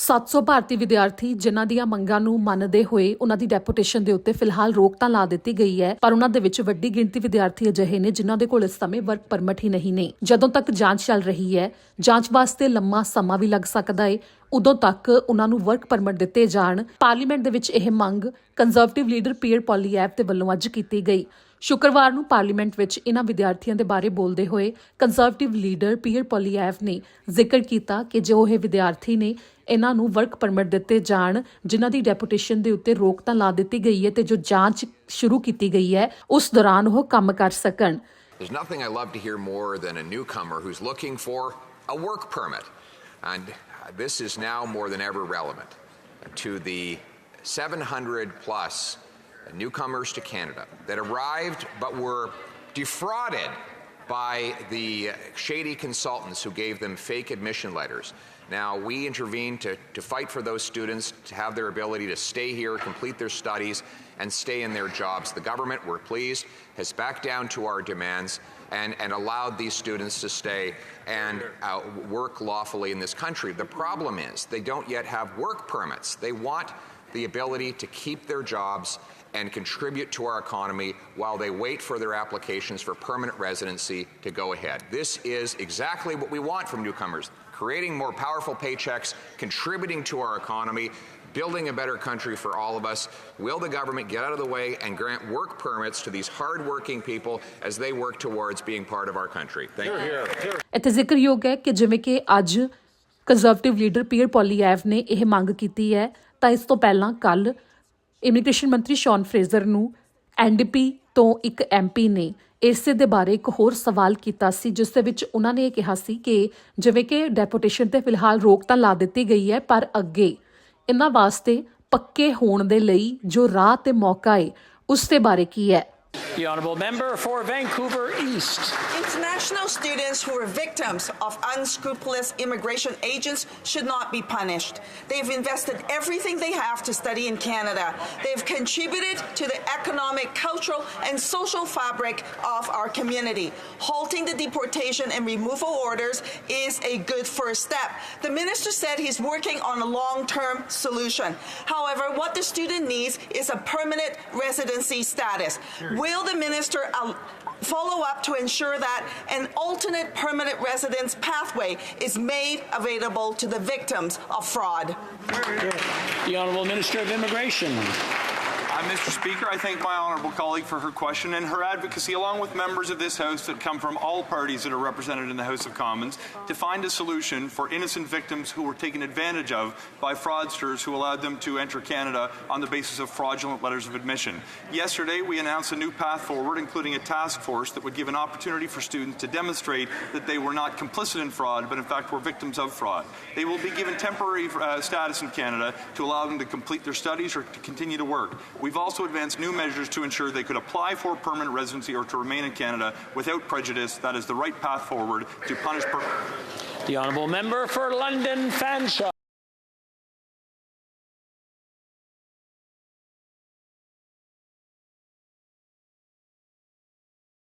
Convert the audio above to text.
700 ਭਾਰਤੀ ਵਿਦਿਆਰਥੀ ਜਿਨ੍ਹਾਂ ਦੀਆਂ ਮੰਗਾਂ ਨੂੰ ਮੰਨਦੇ ਹੋਏ ਉਹਨਾਂ ਦੀ ਡੈਪੂਟੇਸ਼ਨ ਦੇ ਉੱਤੇ ਫਿਲਹਾਲ ਰੋਕ ਤਾਂ ਲਾ ਦਿੱਤੀ ਗਈ ਹੈ, ਪਰ ਉਹਨਾਂ ਦੇ ਵਿੱਚ ਵੱਡੀ ਗਿਣਤੀ ਵਿਦਿਆਰਥੀ ਅਜਿਹੇ ਨੇ ਜਿਨ੍ਹਾਂ ਦੇ ਕੋਲ ਇਸ ਸਮੇਂ ਵਰਕ ਪਰਮਿਟ ਹੀ ਨਹੀਂ ਨੇ। ਜਦੋਂ ਤੱਕ ਜਾਂਚ ਚੱਲ ਰਹੀ ਹੈ, ਜਾਂਚ ਵਾਸਤੇ ਲੰਮਾ ਸਮਾਂ ਵੀ ਲੱਗ ਸਕਦਾ ਹੈ। ਉਦੋਂ ਤੱਕ ਉਹਨਾਂ ਨੂੰ ਵਰਕ ਪਰਮਿਟ ਦਿੱਤੇ ਜਾਣ। ਪਾਰਲੀਮੈਂਟ ਦੇ ਵਿੱਚ ਇਹ ਮੰਗ ਕੰਜ਼ਰਵੇਟਿਵ ਲੀਡਰ ਪੀਅਰ ਪੋਲੀਐਵ ਦੇ ਵੱਲੋਂ ਅੱਜ ਕੀਤੀ ਗਈ। ਸ਼ੁੱਕਰਵਾਰ ਨੂੰ ਪਾਰਲੀਮੈਂਟ ਵਿੱਚ ਇਹਨਾਂ ਵਿਦਿਆਰਥੀਆਂ ਦੇ ਬਾਰੇ ਬੋਲਦੇ ਹੋਏ ਕੰਜ਼ਰਵੇਟਿਵ ਲੀਡਰ ਪੀਅਰ ਪੋਲੀਐਵ ਨੇ ਜ਼ਿਕਰ ਕੀਤਾ ਕਿ ਜੋ ਇਹ ਵਿਦਿਆਰਥੀ ਨੇ ਇਹਨਾਂ ਨੂੰ ਵਰਕ ਪਰਮਿਟ ਦਿੱਤੇ ਜਾਣ, ਜਿਨ੍ਹਾਂ ਦੀ ਡੈਪੂਟੇਸ਼ਨ ਦੇ ਉੱਤੇ ਰੋਕ ਤਾਂ ਲਾ ਦਿੱਤੀ ਗਈ ਹੈ ਤੇ ਜੋ ਜਾਂਚ ਸ਼ੁਰੂ ਕੀਤੀ ਗਈ ਹੈ ਉਸ ਦੌਰਾਨ ਉਹ ਕੰਮ ਕਰ ਸਕਣ। There's nothing I love to hear more than a newcomer who's looking for a work permit. And this is now more than ever relevant to the 700 plus newcomers to Canada that arrived but were defrauded by the shady consultants who gave them fake admission letters. Now, we intervened to fight for those students to have their ability to stay here, complete their studies, and stay in their jobs. The government, we're pleased, has backed down to our demands and allowed these students to stay and work lawfully in this country. The problem is they don't yet have work permits. They want the ability to keep their jobs and contribute to our economy while they wait for their applications for permanent residency to go ahead. This is exactly what we want from newcomers, creating more powerful paychecks, contributing to our economy, building a better country for all of us. Will the government get out of the way and grant work permits to these hard-working people as they work towards being part of our country? Thank you. ਇੱਥੇ ਜ਼ਿਕਰਯੋਗ ਹੈ ਕਿ ਜਿਵੇਂ ਕਿ ਅੱਜ conservative leader peer ਪੋਲੀਐਵ ਨੇ ਇਹ ਮੰਗ ਕੀਤੀ ਹੈ, ਤਾਂ ਇਸ ਤੋਂ ਪਹਿਲਾਂ ਕੱਲ ਇਮੀਗ੍ਰੇਸ਼ਨ ਮੰਤਰੀ ਸ਼ੌਨ ਫਰੇਜ਼ਰ ਨੂੰ ਐਨਡੀਪੀ ਤੋਂ ਇੱਕ ਐਮਪੀ ਨੇ ਇਸੇ ਦੇ ਬਾਰੇ ਇੱਕ ਹੋਰ ਸਵਾਲ ਕੀਤਾ ਸੀ, ਜਿਸ ਦੇ ਵਿੱਚ ਉਹਨਾਂ ਨੇ ਇਹ ਕਿਹਾ ਸੀ ਕਿ ਜਿਵੇਂ ਕਿ ਡੈਪੂਟੇਸ਼ਨ ਤੇ ਫਿਲਹਾਲ ਰੋਕ ਤਾਂ ਲਾ ਦਿੱਤੀ ਗਈ ਹੈ, ਪਰ ਅੱਗੇ ਇਹਨਾਂ ਵਾਸਤੇ ਪੱਕੇ ਹੋਣ ਦੇ ਲਈ ਜੋ ਰਾਹ ਤੇ ਮੌਕਾ ਹੈ ਉਸ ਦੇ ਬਾਰੇ ਕੀ ਹੈ। The honourable member for Vancouver East. International students who are victims of unscrupulous immigration agents should not be punished. They've invested everything they have to study in Canada. They've contributed to the economic, cultural and social fabric of our community. Halting the deportation and removal orders is a good first step. The minister said he's working on a long-term solution. However, what the student needs is a permanent residency status. Will the minister follow up to ensure that an alternate permanent residence pathway is made available to the victims of fraud? The Honourable Minister of Immigration. Mr. Speaker, I thank my honourable colleague for her question and her advocacy, along with members of this House that come from all parties that are represented in the House of Commons, to find a solution for innocent victims who were taken advantage of by fraudsters who allowed them to enter Canada on the basis of fraudulent letters of admission. Yesterday, we announced a new path forward, including a task force that would give an opportunity for students to demonstrate that they were not complicit in fraud, but in fact were victims of fraud. They will be given temporary status in Canada to allow them to complete their studies or to continue to work. We've also advanced new measures to ensure they could apply for permanent residency or to remain in Canada without prejudice. That is the right path forward to punish. The honourable member for London Fanshawe.